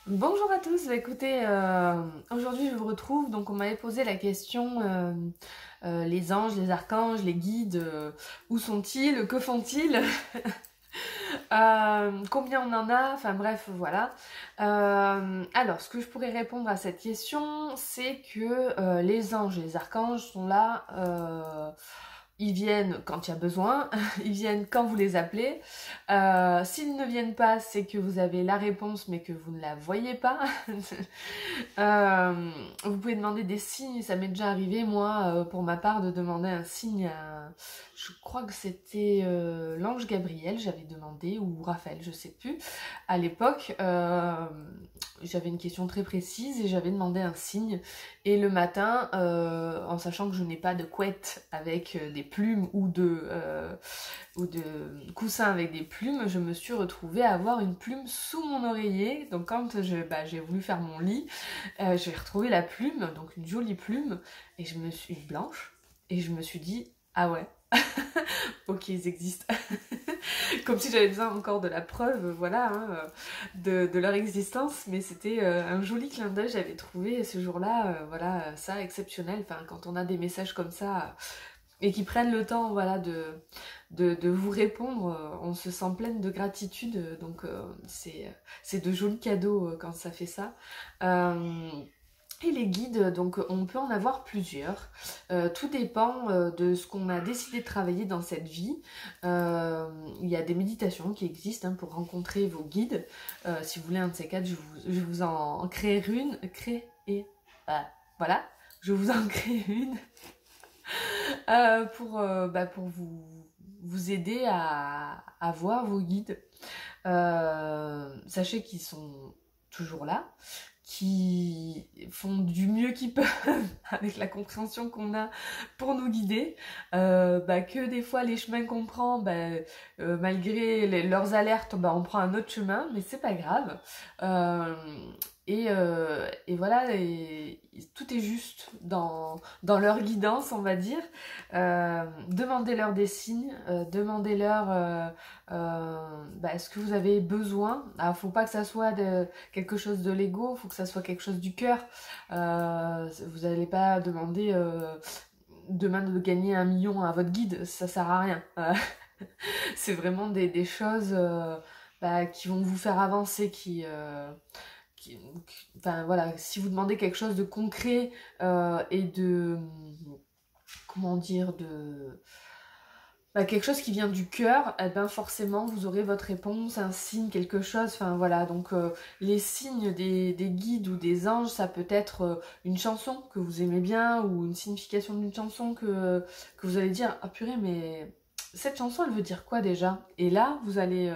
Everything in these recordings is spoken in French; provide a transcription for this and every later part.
Bonjour à tous, bah, écoutez, aujourd'hui je vous retrouve, donc on m'avait posé la question, les anges, les archanges, les guides, où sont-ils, que font-ils? Combien on en a, enfin bref, voilà. Alors, ce que je pourrais répondre à cette question, c'est que les anges et les archanges sont là, ils viennent quand il y a besoin, ils viennent quand vous les appelez. S'ils ne viennent pas, c'est que vous avez la réponse mais que vous ne la voyez pas. Vous pouvez demander des signes, ça m'est déjà arrivé moi, pour ma part, de demander un signe à... Je crois que c'était l'ange Gabriel, j'avais demandé, ou Raphaël, je sais plus. À l'époque, j'avais une question très précise et j'avais demandé un signe. Et le matin, en sachant que je n'ai pas de couette avec des plumes ou de coussins avec des plumes, je me suis retrouvée à avoir une plume sous mon oreiller. Donc quand j'ai voulu faire mon lit, j'ai retrouvé la plume, donc une jolie plume, et je me suis blanche, et je me suis dit ah ouais, ok ils existent, comme si j'avais besoin encore de la preuve, voilà, hein, de leur existence, mais c'était un joli clin d'œil, j'avais trouvé ce jour-là, voilà, ça exceptionnel, enfin quand on a des messages comme ça et qui prennent le temps, voilà, de vous répondre, on se sent pleine de gratitude, donc c'est de jolis cadeaux quand ça fait ça. Euh, et les guides, donc on peut en avoir plusieurs. Tout dépend de ce qu'on a décidé de travailler dans cette vie. Il y a des méditations qui existent hein, pour rencontrer vos guides. Si vous voulez un de ces quatre, je vous en créer une. Voilà, je vous en crée une pour vous aider à voir vos guides. Sachez qu'ils sont toujours là, qui font du mieux qu'ils peuvent avec la compréhension qu'on a pour nous guider, que des fois les chemins qu'on prend, malgré leurs alertes, on prend un autre chemin, mais c'est pas grave. Euh, et voilà, tout est juste dans leur guidance, on va dire. Demandez-leur des signes, demandez-leur est-ce que vous avez besoin. Alors, faut pas que ça soit quelque chose de l'ego, faut que ça soit quelque chose du cœur. Vous n'allez pas demander demain de gagner 1 million à votre guide, ça sert à rien. C'est vraiment des choses qui vont vous faire avancer, enfin voilà, si vous demandez quelque chose de concret et de, comment dire, quelque chose qui vient du cœur, eh ben forcément vous aurez votre réponse, un signe, quelque chose, enfin voilà, donc les signes des guides ou des anges, ça peut être une chanson que vous aimez bien ou une signification d'une chanson que vous allez dire, ah purée mais cette chanson elle veut dire quoi déjà? Et là vous allez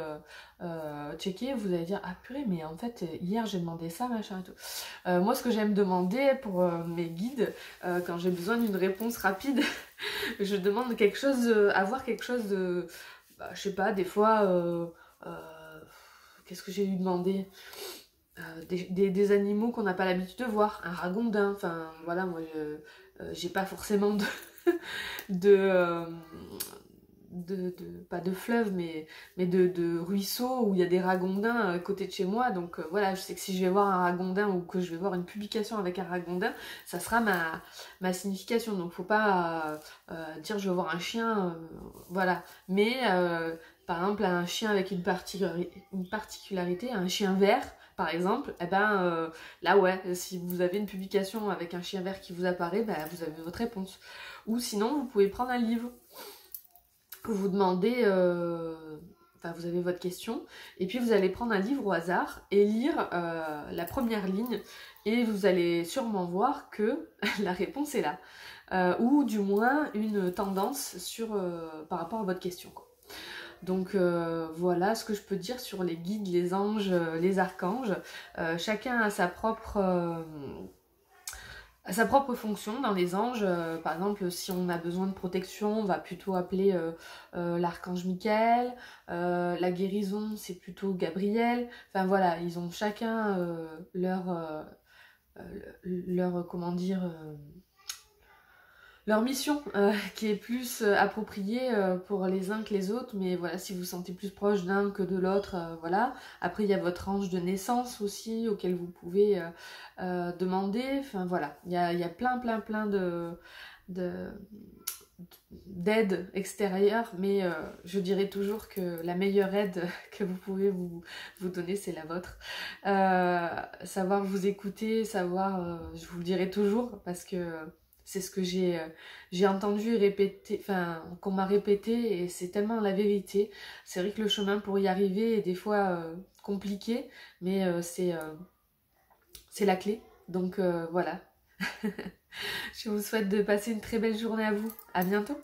checker, vous allez dire, ah purée mais en fait hier j'ai demandé ça, machin et tout. Moi ce que j'aime demander pour mes guides, quand j'ai besoin d'une réponse rapide, je demande quelque chose, avoir quelque chose de, je sais pas, des fois, qu'est-ce que j'ai eu demandé des animaux qu'on n'a pas l'habitude de voir, un ragondin, enfin voilà, moi j'ai pas forcément de, euh, pas de fleuve, mais de ruisseaux où il y a des ragondins à côté de chez moi. Donc voilà, je sais que si je vais voir un ragondin ou que je vais voir une publication avec un ragondin, ça sera ma signification. Donc faut pas dire je vais voir un chien, voilà. Mais par exemple, un chien avec une particularité, un chien vert, par exemple, eh ben là ouais, si vous avez une publication avec un chien vert qui vous apparaît, vous avez votre réponse. Ou sinon, vous pouvez prendre un livre que vous demandez, vous avez votre question, et puis vous allez prendre un livre au hasard et lire la première ligne, et vous allez sûrement voir que la réponse est là. Ou du moins une tendance par rapport à votre question, quoi. Donc voilà ce que je peux dire sur les guides, les anges, les archanges. Chacun a sa propre fonction dans les anges. Par exemple, si on a besoin de protection, on va plutôt appeler l'archange Michael. La guérison, c'est plutôt Gabriel. Enfin voilà, ils ont chacun leur, comment dire, leur mission qui est plus appropriée pour les uns que les autres, mais voilà, si vous vous sentez plus proche d'un que de l'autre, voilà. Après, il y a votre ange de naissance aussi, auquel vous pouvez demander, enfin voilà, il y a plein de d'aide extérieure, mais je dirais toujours que la meilleure aide que vous pouvez vous donner, c'est la vôtre. Savoir vous écouter, savoir, je vous le dirai toujours, parce que c'est ce que j'ai entendu répéter, enfin, qu'on m'a répété, et c'est tellement la vérité. C'est vrai que le chemin pour y arriver est des fois compliqué, mais c'est la clé. Donc voilà. Je vous souhaite de passer une très belle journée à vous. À bientôt.